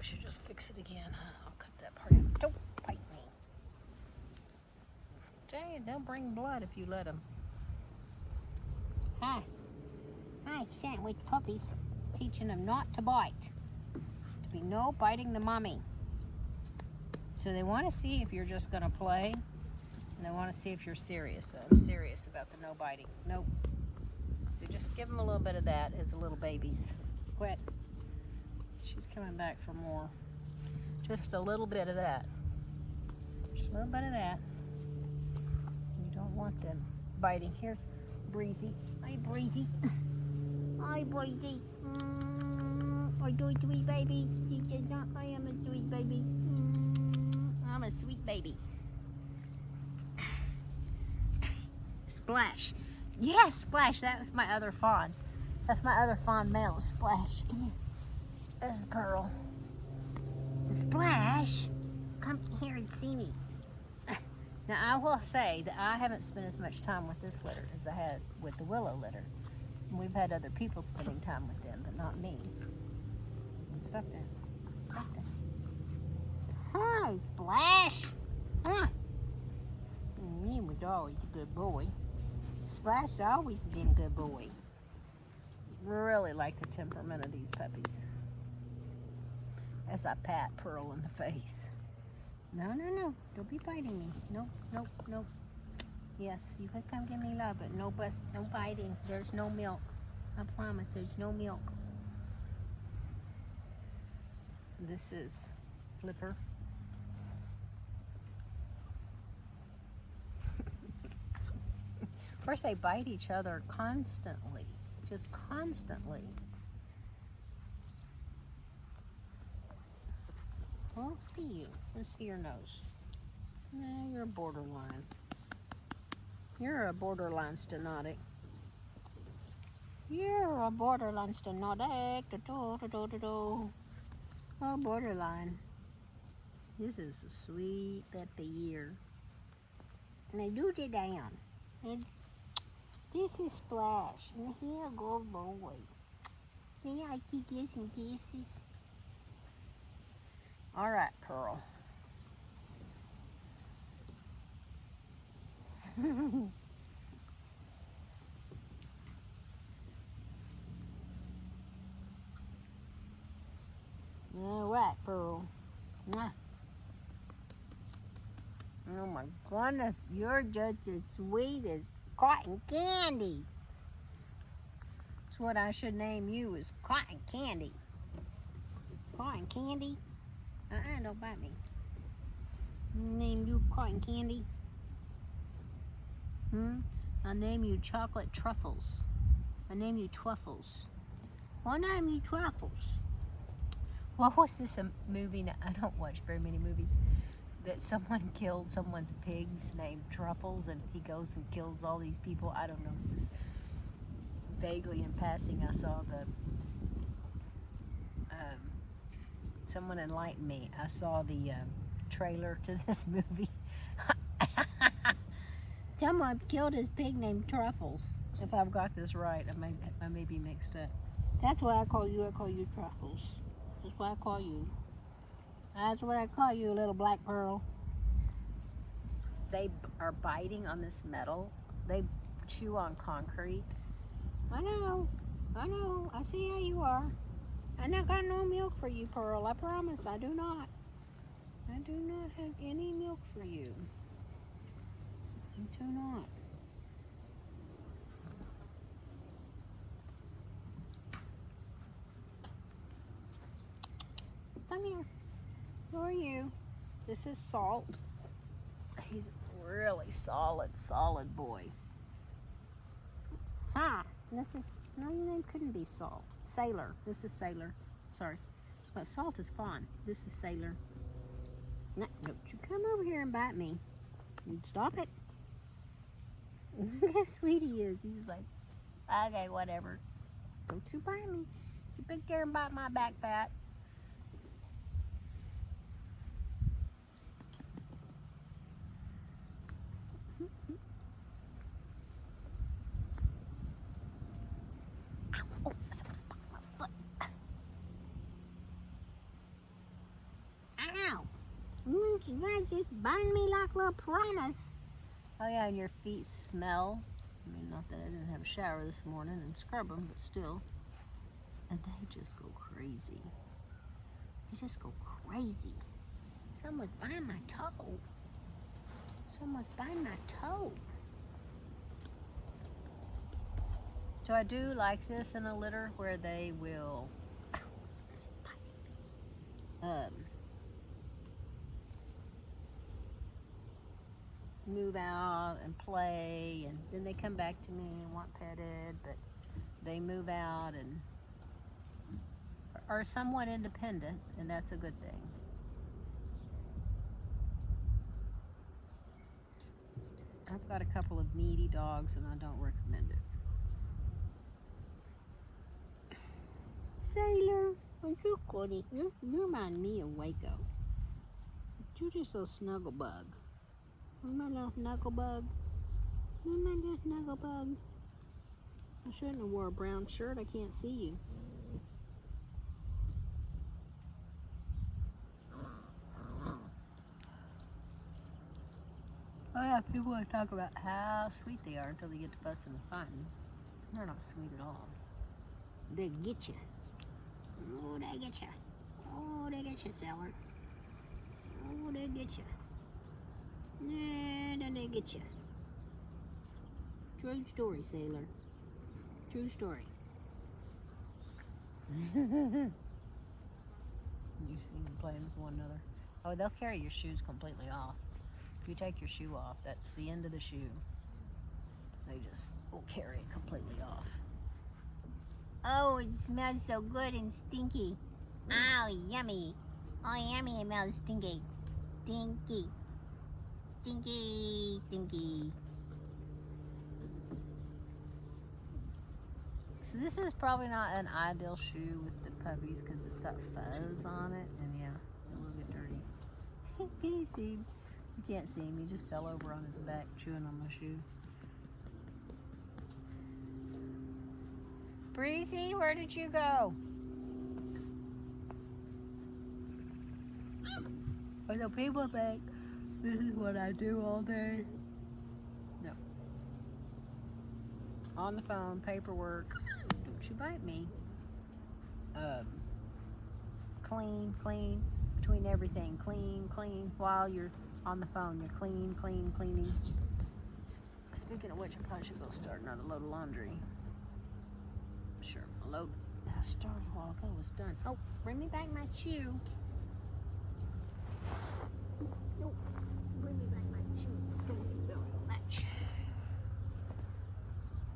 we should just fix it again. I'll cut that part out. Don't bite me. Dang, they'll bring blood if you let them. Hi. Hi, sandwich puppies. Teaching them not to bite. To be no biting the mommy. So they want to see if you're just going to play. And they want to see if you're serious. So I'm serious about the no biting. Nope. So just give them a little bit of that as little babies. Quit. She's coming back for more. Just a little bit of that. Just a little bit of that. You don't want them biting. Here's Breezy. Hi, Breezy. Hi, Breezy. I do a sweet baby. I am a sweet baby. I'm a sweet baby. Splash. Yes, Splash. That was my other fawn. That's my other fawn male. Splash. Come here. This is Pearl. Splash. Come here and see me. Now, I will say that I haven't spent as much time with this litter as I had with the Willow litter. We've had other people spending time with them, but not me. Stop that. Stop that. Hi, Splash. Huh. He was always a good boy. Splash always been a good boy. Really like the temperament of these puppies. As I pat Pearl in the face. No, no, no. Don't be biting me. Nope, nope, nope. Yes, you can come give me love, but no biting. There's no milk. I promise, there's no milk. This is Flipper. Of course, they bite each other constantly. Just constantly. I'll see you. Let's see your nose. No, you're borderline. You're a borderline stenotic. You're a borderline stenotic. Oh, borderline. This is a sweet peppy ear. Now do it down. And this is Splash. And here go boy. They like to get some kisses. All right, Pearl. All right, Pearl. Mwah. Oh my goodness, you're just as sweet as cotton candy. That's what I should name you, is cotton candy. Cotton candy? Don't bite me. Name you cotton candy? I'll name you chocolate truffles. I name you Truffles. I'll name you Truffles. What was this a movie? I don't watch very many movies. That someone killed someone's pigs named Truffles, and he goes and kills all these people. I don't know. Just vaguely in passing, I saw the. Someone enlightened me. I saw the trailer to this movie. Someone killed his pig named Truffles. If I've got this right, I may be mixed up. That's what I call you. I call you Truffles. That's what I call you. That's what I call you, little black pearl. They are biting on this metal. They chew on concrete. I know. I know. I see how you are. I not got no milk for you, Pearl. I promise. I do not. I do not have any milk for you. I do not. Come here. Who are you? This is Salt. He's a really solid boy. Huh. This is, no, your name couldn't be Salt. Sailor. This is Sailor. Sorry. But Salt is Fawn. This is Sailor. No, don't you come over here and bite me. You'd stop it. Look how sweet he is. He's like, okay, whatever. Don't you bite me. You big care and bite my back fat. Don't you guys just bind me like little piranhas? Oh yeah, and your feet smell. I mean, not that I didn't have a shower this morning and scrub them, but still. And they just go crazy. They just go crazy. Someone's biting my toe. Someone's biting my toe. So I do like this in a litter where they will move out and play, and then they come back to me and want petted, but they move out and are somewhat independent, and that's a good thing. I've got a couple of needy dogs and I don't recommend it. Sailor, aren't you goody? You remind me of Waco. You're just a snuggle bug. You're my little snuggle bug. You're my little snuggle bug. I shouldn't have wore a brown shirt. I can't see you. Oh yeah, people want to talk about how sweet they are until they get to fussing and fighting. They're not sweet at all. They get you. Oh, they get you. Oh, they get you, Sailor. Oh, they get you. Yeah, then they get you. True story, Sailor. True story. You see them playing with one another. Oh, they'll carry your shoes completely off. If you take your shoe off, that's the end of the shoe. They just will carry it completely off. Oh, it smells so good and stinky. Oh, yummy. Oh, yummy, it smells stinky. Stinky. Stinky, stinky. So this is probably not an ideal shoe with the puppies because it's got fuzz on it. And yeah, it will get dirty. Can you see? You can't see him. He just fell over on his back chewing on my shoe. Breezy, where did you go? Oh, so people think this is what I do all day. No. On the phone, paperwork. Don't you bite me. Clean, clean. Between everything, clean, clean. While you're on the phone, you're cleaning. Speaking of which, I probably should go start another load of laundry. Sure, my load started a while ago, was done. Oh, bring me back my shoe. No, bring me back my shoe. Don't you very much.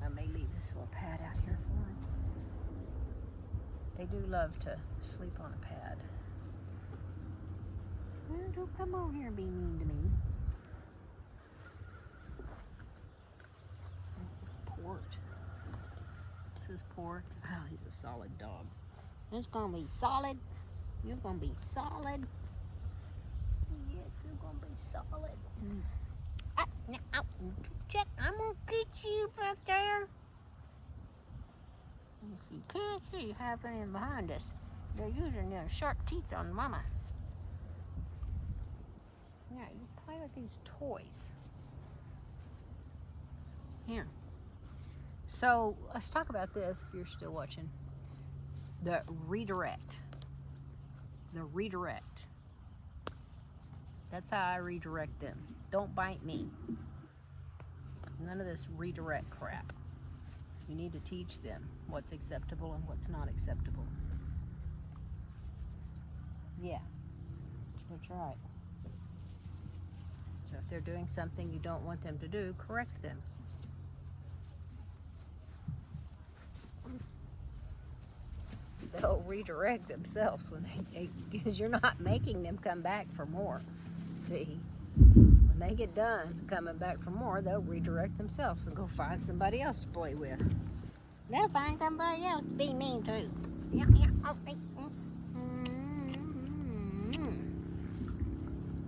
I may leave this little pad out here for him. They do love to sleep on a pad. Well, don't come over here and be mean to me. This is Port. This is Port. Oh, he's a solid dog. It's gonna be solid. You're gonna be solid. Yes, you're gonna be solid. Now, check. I'm gonna get you back there. If you can't see happening behind us, they're using their sharp teeth on Mama. Yeah, you play with these toys. Here. So let's talk about this if you're still watching. The redirect. The redirect. That's how I redirect them. Don't bite me. None of this redirect crap. You need to teach them what's acceptable and what's not acceptable. Yeah, that's right. So if they're doing something you don't want them to do, correct them. They'll redirect themselves when they, because you're not making them come back for more. See, when they get done coming back for more, they'll redirect themselves and go find somebody else to play with. They'll find somebody else to be mean to. Yeah, okay.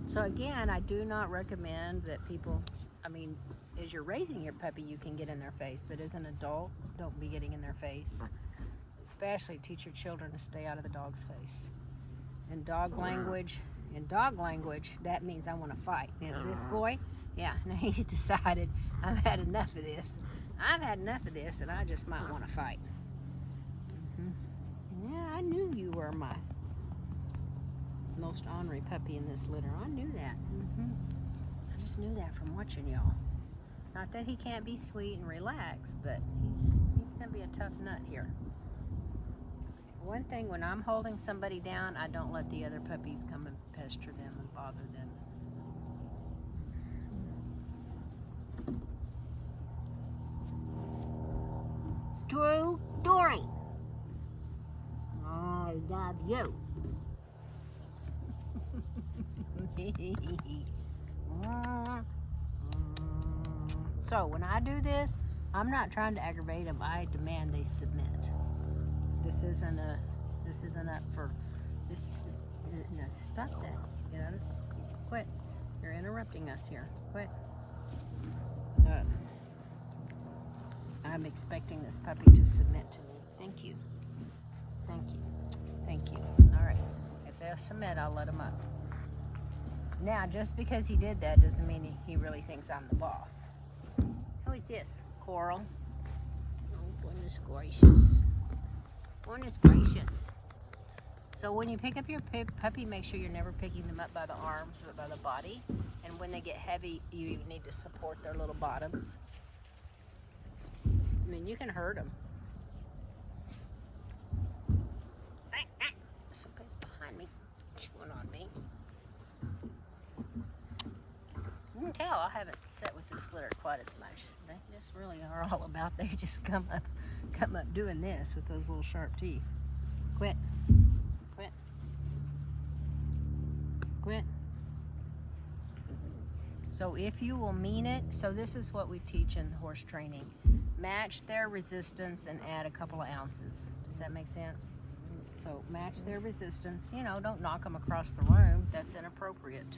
So again, I do not recommend that people, I mean, as you're raising your puppy, you can get in their face, but as an adult, don't be getting in their face. Especially teach your children to stay out of the dog's face. And dog language In dog language, that means I want to fight. Now, this boy, yeah, now he's decided I've had enough of this. I've had enough of this, and I just might want to fight. Yeah, I knew you were my most ornery puppy in this litter. I knew that. I just knew that from watching y'all. Not that he can't be sweet and relaxed, but he's gonna be a tough nut here. One thing, when I'm holding somebody down, I don't let the other puppies come and pester them and bother them. Drew, Dory. I love you. So when I do this, I'm not trying to aggravate them. I demand they submit. This isn't up for this. No, stop that. You know, quit. You're interrupting us here. Quit. I'm expecting this puppy to submit to me. Thank you. Thank you. Thank you. All right. If they'll submit, I'll let them up. Now, just because he did that doesn't mean he really thinks I'm the boss. Who is this? Coral. Oh, goodness gracious. Goodness gracious. So when you pick up your puppy, make sure you're never picking them up by the arms, but by the body. And when they get heavy, you need to support their little bottoms. I mean, you can hurt them. Somebody's behind me, chewing on me. You can tell I haven't sat with this litter quite as much. They just really are all about, they just come up doing this with those little sharp teeth. Quit. Quit. Quit. So if you will mean it, so this is what we teach in horse training. Match their resistance and add a couple of ounces. Does that make sense? So match their resistance. You know, don't knock them across the room. That's inappropriate.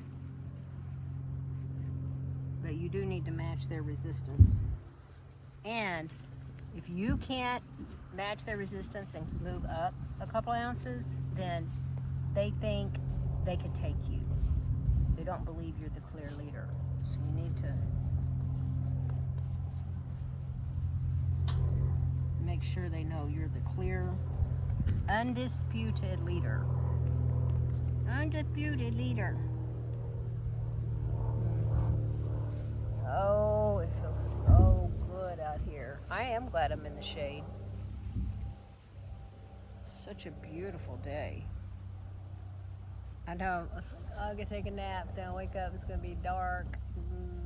But you do need to match their resistance. And if you can't match their resistance and move up a couple ounces, then they think they can take you. They don't believe you're the clear leader. So you need to make sure they know you're the clear, undisputed leader. Undisputed leader. Oh, it feels so good out here. I am glad I'm in the shade. Such a beautiful day. I know, I was like, oh, I'm gonna take a nap, then I'll wake up, it's gonna be dark,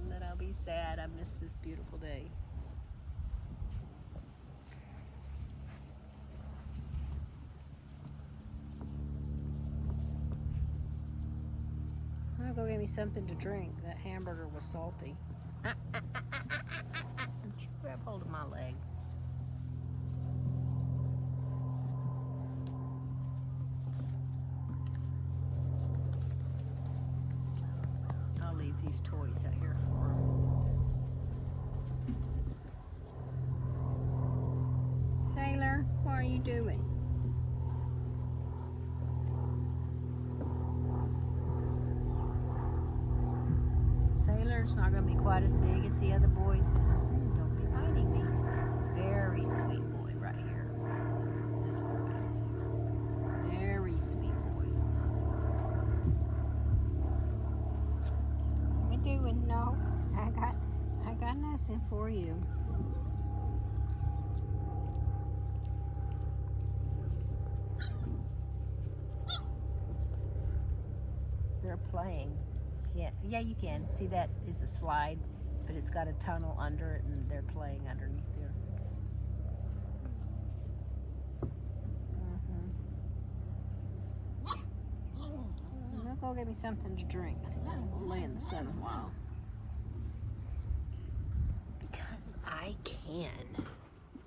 then I'll be sad. I missed this beautiful day. I'll go get me something to drink. That hamburger was salty. You grab hold of my leg. I'll leave these toys out here for him. Sailor, what are you doing? Sailor's not going to be quite as big as the other boys. Don't be biting me. Very sweet boy right here. This boy. Very sweet boy. What are you doing? No, I got nothing for you. They're playing. Yeah, you can. See, that is a slide, but it's got a tunnel under it, and they're playing underneath there. I'll go get me something to drink. I'll lay in the sun a while. Because I can.